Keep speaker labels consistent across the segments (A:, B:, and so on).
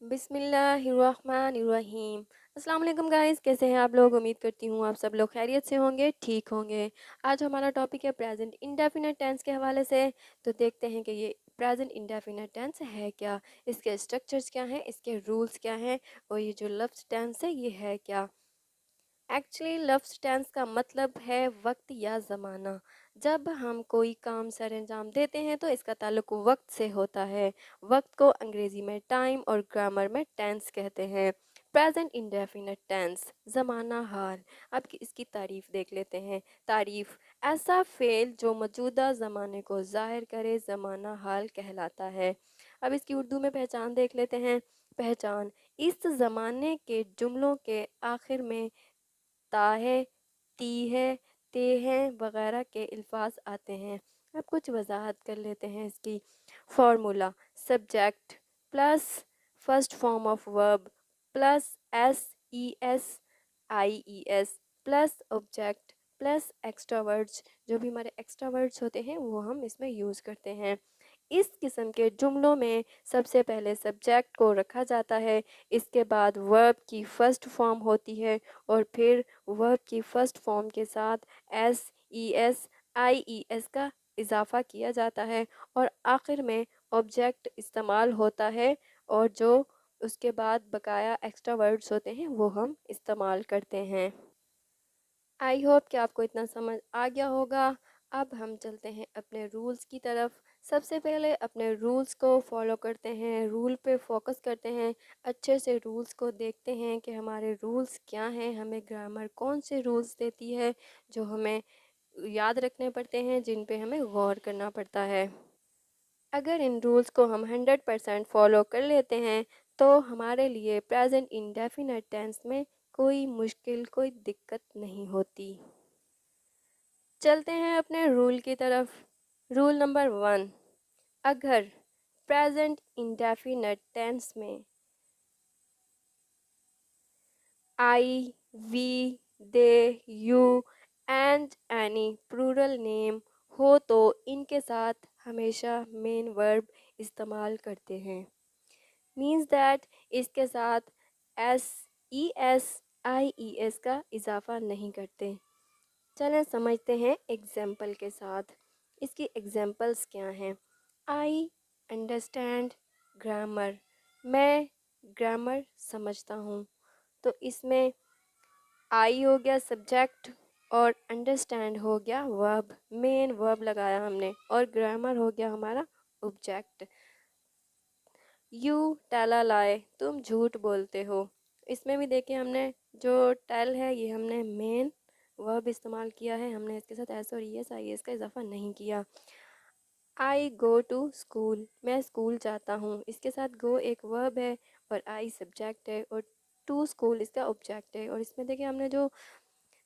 A: बिस्मिल्लाहिर्रहमानिर्रहीम। अस्सलाम वालेकुम गाइस, कैसे हैं आप लोग? उम्मीद करती हूँ आप सब लोग खैरियत से होंगे, ठीक होंगे। आज हमारा टॉपिक है प्रेजेंट इंडेफिनिट टेंस के हवाले से। तो देखते हैं कि ये प्रेजेंट इंडेफिनिट टेंस है क्या, इसके स्ट्रक्चर्स क्या हैं, इसके रूल्स क्या हैं, और ये जो लफ्ज़ टेंस है ये है क्या। एक्चुअली लफ्ज़ टेंस का मतलब है वक्त या ज़माना। जब हम कोई काम सर अंजाम देते हैं तो इसका ताल्लुक वक्त से होता है। वक्त को अंग्रेज़ी में टाइम और ग्रामर में टेंस कहते हैं। प्रेजेंट इंडेफिनिट टेंस ज़माना हाल। अब इसकी तारीफ़ देख लेते हैं। तारीफ़ ऐसा फ़ेल जो मौजूदा ज़माने को ज़ाहिर करे ज़माना हाल कहलाता है। अब इसकी उर्दू में पहचान देख लेते हैं। पहचान इस ज़माने के जुमलों के आखिर में ता है, ती है, ते हैं वगैरह के अल्फाज आते हैं। अब कुछ वजाहत कर लेते हैं इसकी। Formula subject plus first form of verb plus S E S I E S plus object plus extra words. जो भी हमारे एक्स्ट्रा वर्ड्स होते हैं वो हम इसमें यूज़ करते हैं। इस किस्म के जुमलों में सबसे पहले सब्जेक्ट को रखा जाता है, इसके बाद वर्ब की फ़र्स्ट फॉर्म होती है और फिर वर्ब की फ़र्स्ट फॉर्म के साथ S E S I E S का इजाफ़ा किया जाता है और आखिर में ऑब्जेक्ट इस्तेमाल होता है, और जो उसके बाद बकाया एक्स्ट्रा वर्ड्स होते हैं वो हम इस्तेमाल करते हैं। आई होप कि आपको इतना समझ आ गया होगा। अब हम चलते हैं अपने रूल्स की तरफ। सबसे पहले अपने रूल्स को फॉलो करते हैं, रूल पे फोकस करते हैं, अच्छे से रूल्स को देखते हैं कि हमारे रूल्स क्या हैं, हमें ग्रामर कौन से रूल्स देती है जो हमें याद रखने पड़ते हैं, जिन पे हमें गौर करना पड़ता है। अगर इन रूल्स को हम 100% फॉलो कर लेते हैं तो हमारे लिए प्रेजेंट इंडेफिनिट टेंस में कोई मुश्किल, कोई दिक्कत नहीं होती। चलते हैं अपने रूल की तरफ। रूल नंबर 1, अगर प्रेजेंट इंडेफिनिट टेंस में I, we, they, you and any plural name हो तो इनके साथ हमेशा मेन वर्ब इस्तेमाल करते हैं। मीन्स दैट इसके साथ S E S I E S का इजाफा नहीं करते। चलें समझते हैं एग्जाम्पल के साथ। इसकी एग्जाम्पल्स क्या हैं? आई अंडरस्टैंड ग्रामर, मैं ग्रामर समझता हूँ। तो इसमें आई हो गया सब्जेक्ट और अंडरस्टैंड हो गया वर्ब, मेन वर्ब लगाया हमने, और ग्रामर हो गया हमारा ऑब्जेक्ट। यू टेल अ लाई, तुम झूठ बोलते हो। इसमें भी देखिए हमने जो टेल है ये हमने मेन वर्ब इस्तेमाल किया है, हमने इसके साथ एस और ई एस आई एस का इजाफा नहीं किया। आई गो टू स्कूल, मैं स्कूल जाता हूँ। इसके साथ गो एक वर्ब है और आई सब्जेक्ट है और टू स्कूल इसका ऑब्जेक्ट है। और इसमें देखिए हमने जो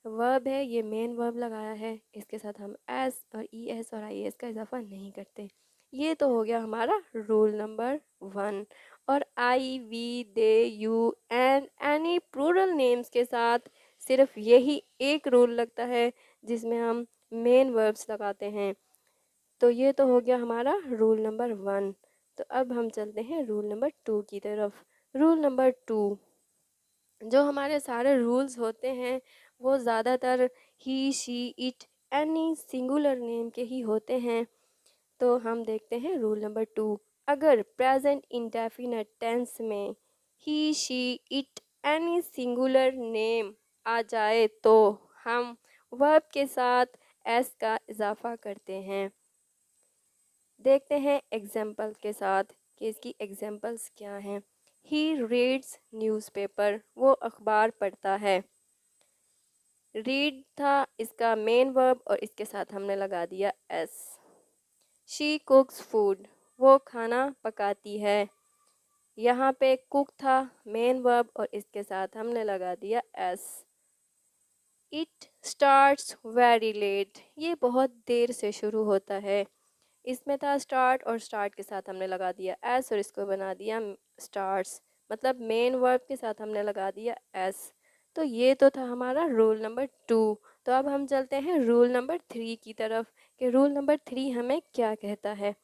A: वर्ब है ये मेन वर्ब लगाया है, इसके साथ हम एस और ई एस और आई एस का इजाफा नहीं करते। ये तो हो गया हमारा रूल नंबर 1। और I, we, they, you and any plural names के साथ सिर्फ यही एक रूल लगता है जिसमें हम मेन वर्ब्स लगाते हैं। तो ये तो हो गया हमारा रूल नंबर 1। तो अब हम चलते हैं रूल नंबर 2 की तरफ। रूल नंबर 2, जो हमारे सारे रूल्स होते हैं वो ज़्यादातर he, she, it, any singular name के ही होते हैं। तो हम देखते हैं रूल नंबर 2। अगर प्रेजेंट इंडेफिनिट टेंस में he, she, it, any singular name आ जाए तो हम वर्ब के साथ एस का इजाफा करते हैं। देखते हैं एग्जाम्पल के साथ कि इसकी एग्जाम्पल्स क्या हैं। ही रीड्स न्यूज़पेपर, वो अखबार पढ़ता है। रीड था इसका मेन वर्ब और इसके साथ हमने लगा दिया एस। शी कुक्स फूड, वो खाना पकाती है। यहाँ पे कुक था मेन वर्ब और इसके साथ हमने लगा दिया S. It starts very late, ये बहुत देर से शुरू होता है। इसमें था स्टार्ट और स्टार्ट के साथ हमने लगा दिया एस और इसको बना दिया स्टार्ट्स, मतलब मेन वर्ब के साथ हमने लगा दिया एस। तो ये तो था हमारा रूल नंबर 2। तो अब हम चलते हैं रूल नंबर 3 की तरफ कि रूल नंबर 3 हमें क्या कहता है।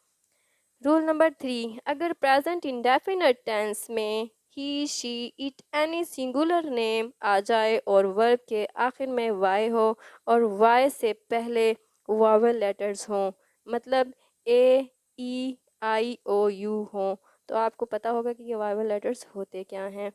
A: रूल नंबर 3, अगर प्रेजेंट इंडेफिनिट टेंस में he she it any singular name आ जाए और वर्ब के आखिर में वाई हो और वाई से पहले वावल लेटर्स हों, मतलब ए ई आई ओ यू हों। तो आपको पता होगा कि ये वावल लेटर्स होते क्या हैं।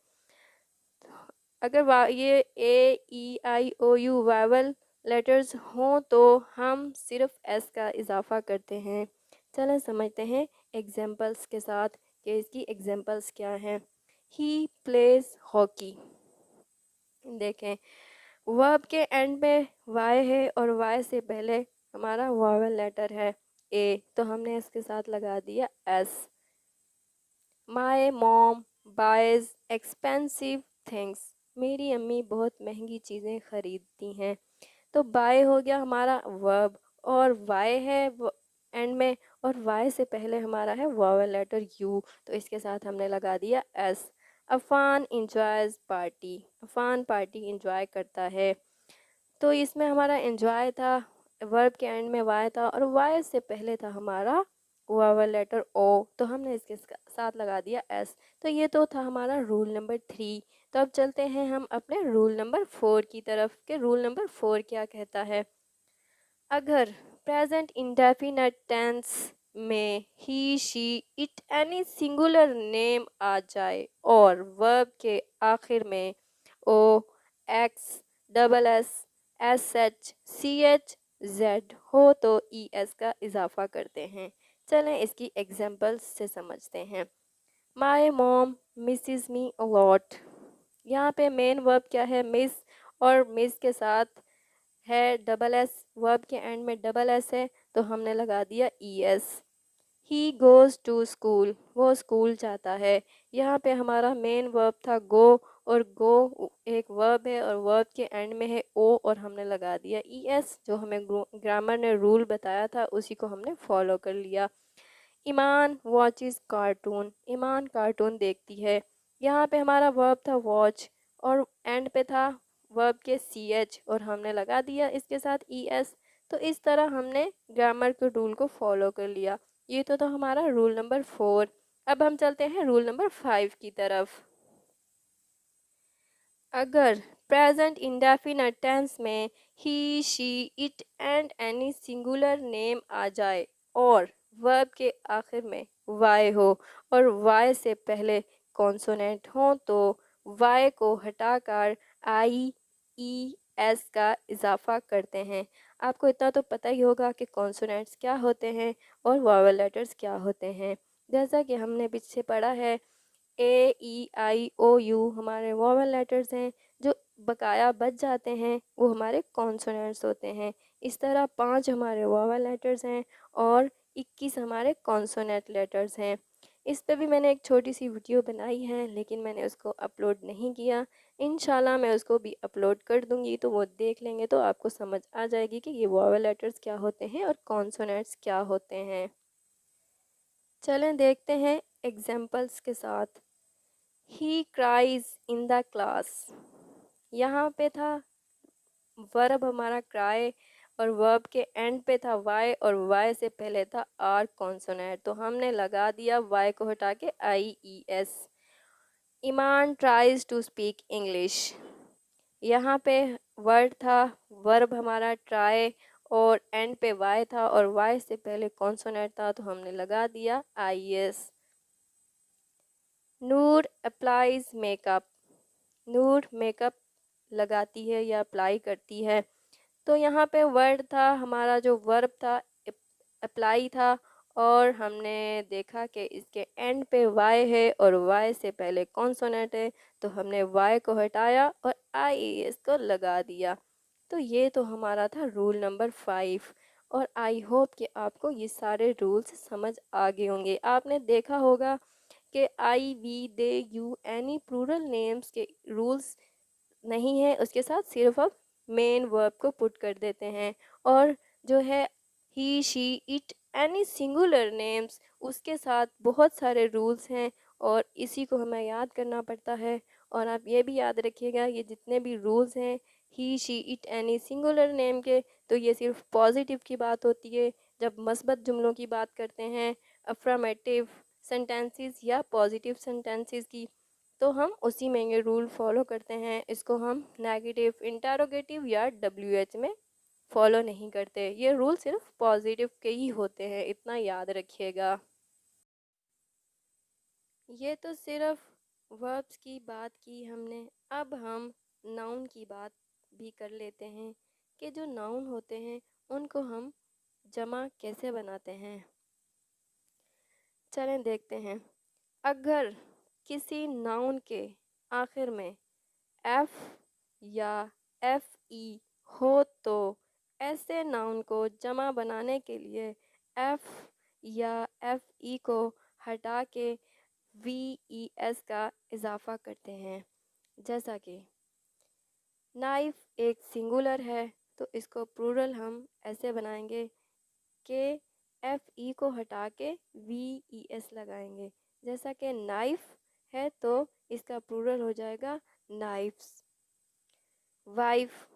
A: अगर ये ए ई आई ओ यू वावल लेटर्स हों तो हम सिर्फ एस का इजाफा करते हैं। चलें समझते हैं एग्जांपल्स के साथ कि इसकी एग्जांपल्स क्या हैं। He plays hockey. देखें, वर्ब के एंड में वाई है और वाई से पहले हमारा वावल लेटर है ए, तो हमने इसके साथ लगा दिया S. My mom buys expensive things. मेरी अम्मी बहुत महंगी चीज़ें ख़रीदती हैं। तो बाय हो गया हमारा वर्ब और वाई है एंड में और वाई से पहले हमारा है वावल लेटर यू, तो इसके साथ हमने लगा दिया S. Afan enjoys party. Afan party enjoy करता है, तो इसमें हमारा एंजॉय था, वर्ब के एंड में वाई था और वाई से पहले था हमारा वावल लेटर ओ, तो हमने इसके साथ लगा दिया एस। तो ये तो था हमारा रूल नंबर 3। तो अब चलते हैं हम अपने रूल नंबर 4 की तरफ के रूल नंबर 4 क्या कहता है। अगर प्रेजेंट इंडेफिनिट टेंस में he she it any singular name आ जाए और वर्ब के आखिर में O X double S S H C H Z हो तो ई एस का इजाफा करते हैं। चलें इसकी एग्जांपल्स से समझते हैं। My mom Mrs me a lot. यहाँ पे मेन वर्ब क्या है, मिस, और मिस के साथ है डबल एस, वर्ब के एंड में डबल एस है, तो हमने लगा दिया E S. He goes to school. वो स्कूल जाता है। यहाँ पे हमारा मेन वर्ब था गो, और गो एक वर्ब है और वर्ब के एंड में है ओ, और हमने लगा दिया ई एस। जो हमें ग्रामर ने रूल बताया था उसी को हमने फॉलो कर लिया। ईमान वॉचेस कार्टून। ईमान कार्टून देखती है। यहाँ पे हमारा वर्ब था वॉच और एंड पे था वर्ब के सी एच, और हमने लगा दिया इसके साथ ई एस। तो इस तरह हमने ग्रामर के रूल को फॉलो कर लिया। ये तो हमारा रूल नंबर 4। अब हम चलते हैं रूल नंबर 5 की तरफ। अगर प्रेजेंट इंडेफिनिट टेंस में he she it and any singular name आ जाए और वर्ब के आखिर में वाई हो और वाई से पहले कॉन्सोनेंट हो तो वाई को हटाकर आई ई एस का इजाफा करते हैं। आपको इतना तो पता ही होगा कि कॉन्सोनेंट्स क्या होते हैं और वावल लेटर्स क्या होते हैं। जैसा कि हमने पीछे पढ़ा है, ए ई आई ओ यू हमारे वोवल लेटर्स हैं, जो बकाया बच जाते हैं वो हमारे कॉन्सोनेंट्स होते हैं। इस तरह 5 हमारे वोवल लेटर्स हैं और 21 हमारे कॉन्सोनेंट लेटर्स हैं। इस पे भी मैंने एक छोटी सी वीडियो बनाई है, लेकिन मैंने उसको अपलोड नहीं किया। इंशाल्लाह मैं उसको भी अपलोड कर दूंगी, तो वो देख लेंगे तो आपको समझ आ जाएगी कि ये वोवल लेटर्स क्या होते हैं और कॉन्सोनेंट्स क्या होते हैं। चलें देखते हैं एग्जाम्पल्स के साथ। ही क्राइज इन द क्लास। यहाँ पे था वर्ब हमारा क्राई और वर्ब के एंड पे था वाई और वाई से पहले था आर कॉन्सोनेंट, तो हमने लगा दिया वाई को हटा के I E S. Iman tries to speak English. यहाँ पे वर्ड था, वर्ब हमारा ट्राई और एंड पे वाई था और वाई से पहले कॉन्सोनेंट था, तो हमने लगा दिया I S. Noor applies makeup. Noor makeup लगाती है या अप्लाई करती है, तो यहाँ पे वर्ड था हमारा, जो वर्ब था अप्लाई था, और हमने देखा कि इसके एंड पे वाई है और वाई से पहले कॉन्सोनेंट है, तो हमने वाई को हटाया और आई ई एस को लगा दिया। तो ये तो हमारा था रूल नंबर 5, और आई होप कि आपको ये सारे रूल्स समझ आ गए होंगे। आपने देखा होगा कि I we they you any plural names के रूल्स नहीं है, उसके साथ सिर्फ अब मेन वर्ब को पुट कर देते हैं, और जो है he she it any singular names उसके साथ बहुत सारे रूल्स हैं, और इसी को हमें याद करना पड़ता है। और आप ये भी याद रखिएगा, ये जितने भी रूल्स हैं he she it any singular name के, तो ये सिर्फ पॉजिटिव की बात होती है। जब मस्बत जुमलों की बात करते हैं, अफर्मेटिव सेंटेंसेस या पॉजिटिव सेंटेंसेस की, तो हम उसी में ये रूल फॉलो करते हैं। इसको हम नेगेटिव इंटरोगेटिव या WH में फॉलो नहीं करते। ये रूल सिर्फ पॉजिटिव के ही होते हैं, इतना याद रखिएगा। ये तो सिर्फ वर्ब्स की बात की हमने। अब हम नाउन की बात भी कर लेते हैं कि जो नाउन होते हैं उनको हम जमा कैसे बनाते हैं। चलें देखते हैं। अगर किसी नाउन के आखिर में एफ या FE हो तो ऐसे नाउन को जमा बनाने के लिए एफ या FE को हटा के VES का इजाफा करते हैं। जैसा कि नाइफ एक सिंगुलर है तो इसको प्लूरल हम ऐसे बनाएंगे कि FE को हटा के VES लगाएंगे। जैसा कि नाइफ है तो इसका प्लूरल हो जाएगा knifes. Wife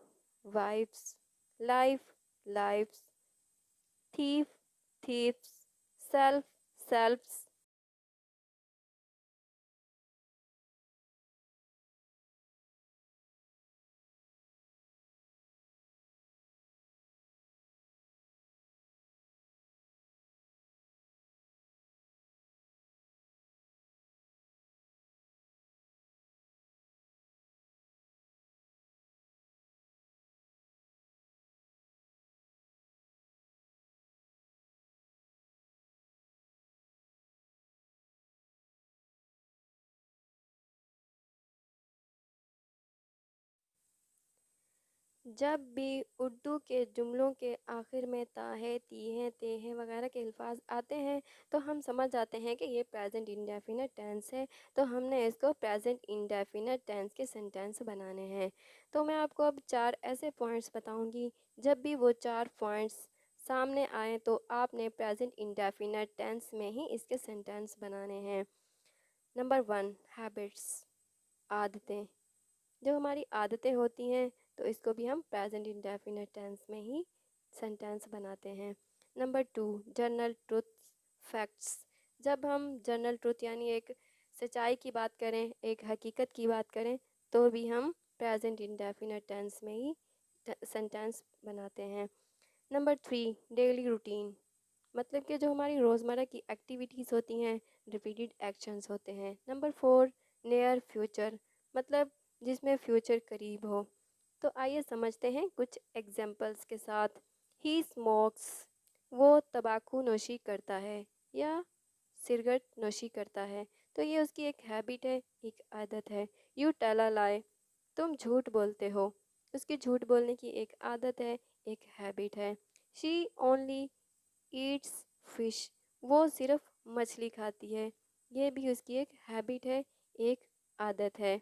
A: wifes, life lifes, thief thiefs, self selfs. जब भी उर्दू के जुमलों के आखिर में ता है, ती है, ते है वगैरह के अल्फाज आते हैं तो हम समझ जाते हैं कि ये प्रेजेंट इंडेफिनिट टेंस है। तो हमने इसको प्रेजेंट इंडेफिनिट टेंस के सेंटेंस बनाने हैं। तो मैं आपको अब 4 ऐसे पॉइंट्स बताऊंगी। जब भी वो 4 पॉइंट्स सामने आए तो आपने प्रेजेंट इंडेफिनिट टेंस में ही इसके सेंटेंस बनाने हैं। नंबर 1, हैबिट्स, आदतें। जो हमारी आदतें होती हैं तो इसको भी हम प्रेजेंट इंडेफिनिट टेंस में ही सेंटेंस बनाते हैं। Number 2, general truth, facts. जब हम जनरल ट्रुथ यानी एक सच्चाई की बात करें, एक हकीकत की बात करें तो भी हम प्रेजेंट इंडेफिनिट टेंस में ही सेंटेंस बनाते हैं। Number 3, daily routine. मतलब कि जो हमारी रोज़मर्रा की एक्टिविटीज़ होती हैं, रिपीटेड एक्शंस होते हैं। नंबर 4, नियर फ्यूचर, मतलब जिसमें फ्यूचर करीब हो। तो आइए समझते हैं कुछ एग्जांपल्स के साथ। ही स्मोक्स, वो तंबाकू नोशी करता है या सिगरेट नोशी करता है। तो ये उसकी एक हैबिट है, एक आदत है। यू टेल अ लाई, तुम झूठ बोलते हो। उसकी झूठ बोलने की एक आदत है, एक हैबिट है। शी ओनली ईट्स फिश, वो सिर्फ मछली खाती है। ये भी उसकी एक हैबिट है, एक आदत है।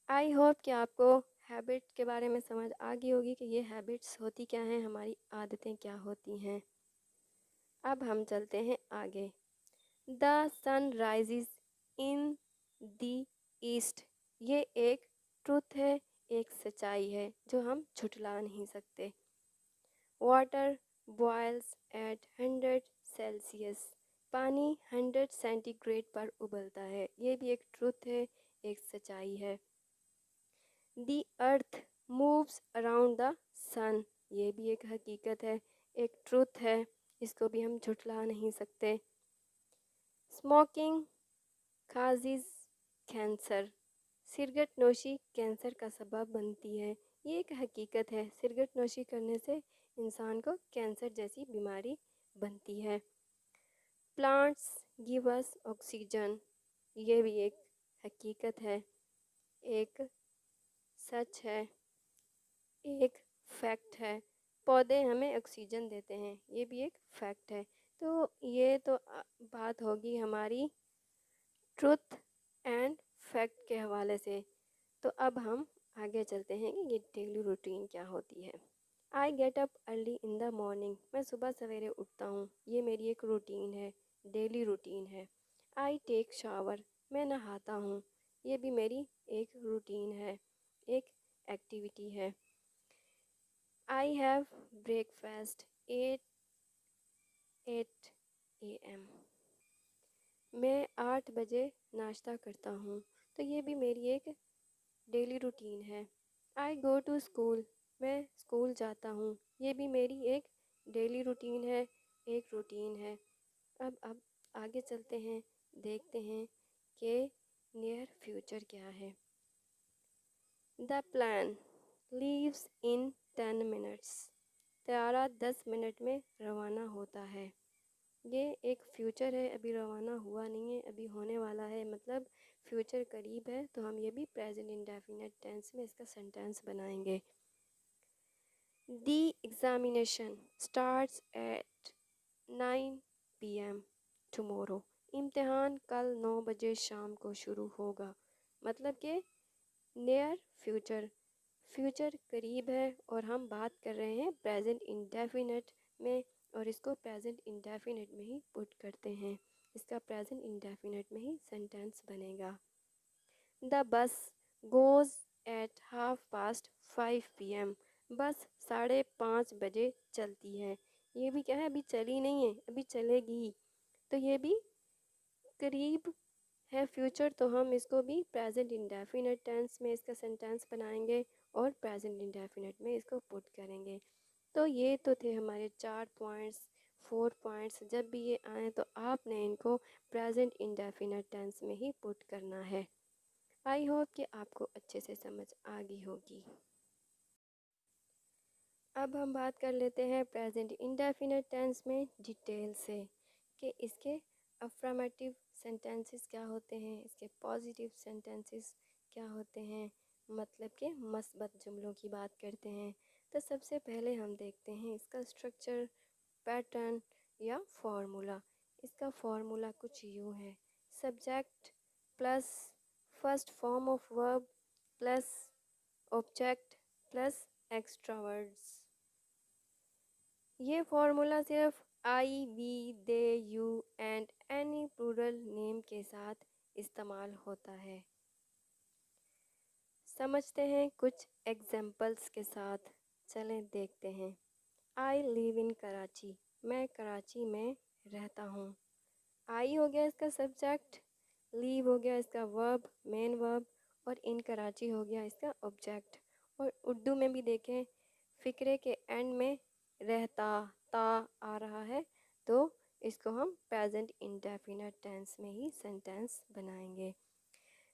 A: आई होप कि आपको हैबिट के बारे में समझ आ गई होगी कि ये हैबिट्स होती क्या हैं, हमारी आदतें क्या होती हैं। अब हम चलते हैं आगे। The sun rises in the east, ये एक ट्रुथ है, एक सच्चाई है जो हम झुठला नहीं सकते। वाटर बॉयल्स एट 100 सेल्सियस, पानी 100 सेंटीग्रेड पर उबलता है। ये भी एक ट्रुथ है, एक सच्चाई है। दी अर्थ मूव्स अराउंड द सन, ये भी एक हकीकत है, एक ट्रुथ है, इसको भी हम झुठला नहीं सकते। स्मोकिंग काजिज कैंसर, सिगरेट नोशी कैंसर का सबब बनती है। ये एक हकीकत है, सिगरेट नोशी करने से इंसान को कैंसर जैसी बीमारी बनती है। प्लांट्स गिव अस ऑक्सीजन, ये भी एक हकीकत है, एक सच है, एक फैक्ट है। पौधे हमें ऑक्सीजन देते हैं, ये भी एक फैक्ट है। तो ये तो बात होगी हमारी ट्रुथ एंड फैक्ट के हवाले से। तो अब हम आगे चलते हैं कि ये डेली रूटीन क्या होती है। I get up early in the morning, मैं सुबह सवेरे उठता हूँ, ये मेरी एक रूटीन है, डेली रूटीन है। आई टेक शावर, मैं नहाता हूँ, ये भी मेरी एक रूटीन है, एक एक्टिविटी है। आई हैव ब्रेकफास्ट 8 AM, मैं 8 बजे नाश्ता करता हूँ, तो ये भी मेरी एक डेली रूटीन है। आई गो टू स्कूल, मैं स्कूल जाता हूँ, ये भी मेरी एक डेली रूटीन है, एक रूटीन है। अब आगे चलते हैं, देखते हैं कि नियर फ्यूचर क्या है। The plan leaves in 10 minutes, त्यारा 10 मिनट में रवाना होता है। ये एक फ्यूचर है, अभी रवाना हुआ नहीं है, अभी होने वाला है, मतलब फ्यूचर करीब है, तो हम ये भी प्रेजेंट इंडेफिनिट टेंस में इसका सेंटेंस बनाएंगे। दी examination starts at 9 PM tomorrow, इम्तिहान कल 9 बजे शाम को शुरू होगा। मतलब कि नियर फ्यूचर, फ्यूचर करीब है और हम बात कर रहे हैं प्रेजेंट इंडेफिनिट में, और इसको प्रेजेंट इंडेफिनिट में ही पुट करते हैं, इसका प्रेजेंट इंडेफिनिट में ही सेंटेंस बनेगा। The bus goes at 5:30 PM, बस 5:30 बजे चलती है। ये भी क्या है, अभी चली नहीं है, अभी चलेगी, तो ये भी करीब है फ्यूचर, तो हम इसको भी प्रेजेंट इंडेफिनिट टेंस में इसका सेंटेंस बनाएंगे और प्रेजेंट इंडेफिनिट में इसको पुट करेंगे। तो ये तो थे हमारे 4 पॉइंट्स, 4 पॉइंट्स। जब भी ये आए तो आपने इनको प्रेजेंट इंडेफिनिट टेंस में ही पुट करना है। आई होप कि आपको अच्छे से समझ आ गई होगी। अब हम बात कर लेते हैं प्रेजेंट इंडेफिनिट टेंस में डिटेल से, कि इसके अफर्मेटिव सेंटेंसेस क्या होते हैं, इसके पॉजिटिव सेंटेंसेस क्या होते हैं, मतलब के मस्बत जुमलों की बात करते हैं। तो सबसे पहले हम देखते हैं इसका स्ट्रक्चर, पैटर्न या फॉर्मूला। इसका फॉर्मूला कुछ यूँ है, subject plus first form of verb plus object plus extra words. ये फॉर्मूला सिर्फ I, we, they, you and any plural name के साथ इस्तेमाल होता है। समझते हैं कुछ एग्जाम्पल्स के साथ, चलें देखते हैं। आई लिव इन कराची, मैं कराची में रहता हूँ। आई हो गया इसका सब्जेक्ट, लीव हो गया इसका वर्ब, मेन वर्ब, और इन कराची हो गया इसका ऑब्जेक्ट। और उर्दू में भी देखें, फ़िक्रे के एंड में रहता ता आ रहा है, तो इसको हम प्रेजेंट इंडेफिनिट टेंस में ही सेंटेंस बनाएंगे।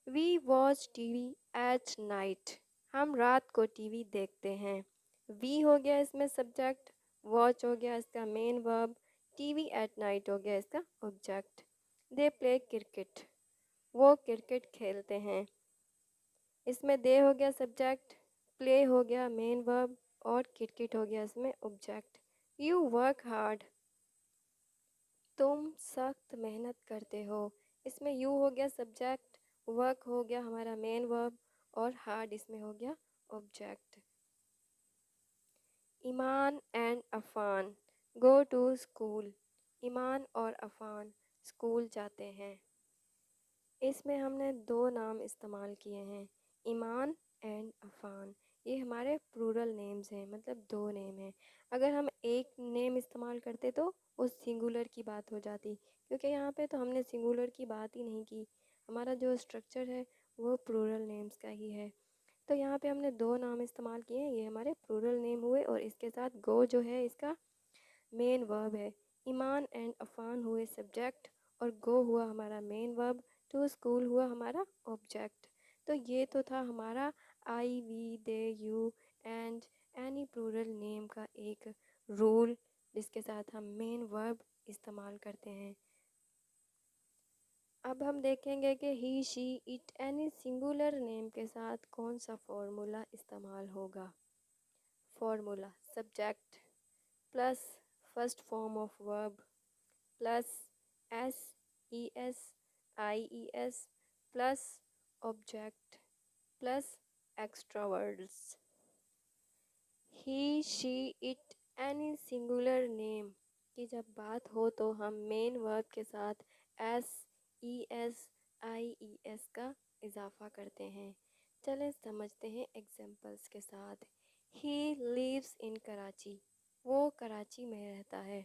A: We watch TV at night, हम रात को टीवी देखते हैं। वी हो गया इसमें सब्जेक्ट, वॉच हो गया इसका main verb, TV at night हो गया इसका ऑब्जेक्ट। दे प्ले क्रिकेट, वो क्रिकेट खेलते हैं। इसमें दे हो गया सब्जेक्ट, प्ले हो गया मेन वर्ब, और क्रिकेट हो गया इसमें ऑब्जेक्ट। यू वर्क हार्ड, तुम सख्त मेहनत करते हो। इसमें यू हो गया सब्जेक्ट, वर्क हो गया हमारा मेन वर्ब, और हार्ड इसमें हो गया object. Iman and Afan go to school, Iman और अफान स्कूल जाते हैं। इसमें हमने दो नाम इस्तेमाल किए हैं, ईमान एंड अफान। ये हमारे प्लूरल नेम्स हैं, मतलब दो नेम हैं। अगर हम एक नेम इस्तेमाल करते तो वो सिंगुलर की बात हो जाती, क्योंकि यहाँ पे तो हमने सिंगुलर की बात ही नहीं की, हमारा जो स्ट्रक्चर है वो प्लूरल नेम्स का ही है। तो यहाँ पे हमने दो नाम इस्तेमाल किए हैं, ये हमारे प्लूरल नेम हुए, और इसके साथ गो जो है इसका मेन वर्ब है। ईमान एंड अफान हुए सब्जेक्ट, और गो हुआ हमारा मेन वर्ब, टू स्कूल हुआ हमारा ऑब्जेक्ट। तो ये तो था हमारा I, we, they, you and any plural name का एक रूल, जिसके साथ हम मेन वर्ब इस्तेमाल करते हैं। अब हम देखेंगे कि he, she, it any singular name के साथ कौन सा फॉर्मूला इस्तेमाल होगा। Formula subject plus first form of verb plus S E S I E S plus object plus extra words. He, she, it any singular name की जब बात हो तो हम मेन वर्ब के साथ S E S I E S का इजाफा करते हैं। चलें समझते हैं एग्जांपल्स के साथ। ही लिव्स इन कराची, वो कराची में रहता है।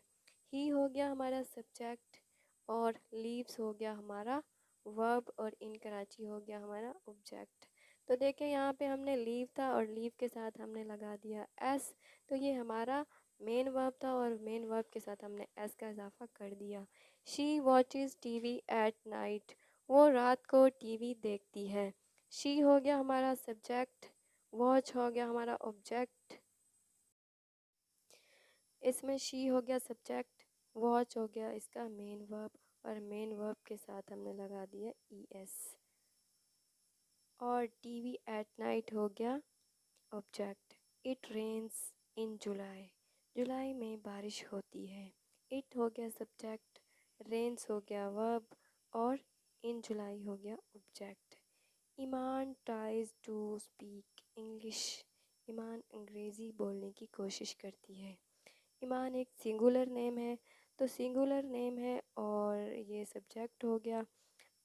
A: ही हो गया हमारा सब्जेक्ट, और लीव्स हो गया हमारा वर्ब और इन कराची हो गया हमारा ऑब्जेक्ट। तो देखें यहाँ पे हमने लीव था और लीव के साथ हमने लगा दिया एस, तो ये हमारा मेन वर्ब था और मेन वर्ब के साथ हमने एस का इजाफा कर दिया। She watches TV at night, वो रात को टीवी देखती है। शी हो गया हमारा सब्जेक्ट, वॉच हो गया हमारा ऑब्जेक्ट, इसमें शी हो गया सब्जेक्ट, वॉच हो गया इसका मेन वर्ब और मेन वर्ब के साथ हमने लगा दिया ई एस, और टीवी एट नाइट हो गया ऑब्जेक्ट। इट रेन्स इन जुलाई, जुलाई में बारिश होती है। इट हो गया सब्जेक्ट, रेन्स हो गया वर्ब और इन जुलाई हो गया object. Iman tries to speak English, Iman अंग्रेज़ी बोलने की कोशिश करती है। ईमान एक सिंगुलर नेम है, तो सिंगुलर नेम है और ये सब्जेक्ट हो गया,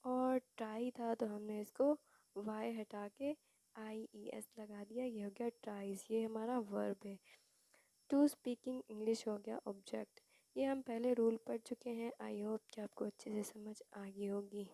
A: और ट्राई था तो हमने इसको वाई हटा के आई ई एस लगा दिया, ये हो गया ट्राइज, ये हमारा वर्ब है। टू स्पीकिंग इंग्लिश हो गया ऑब्जेक्ट। ये हम पहले रूल पढ़ चुके हैं, आई होप कि आपको अच्छे से समझ आ गई होगी।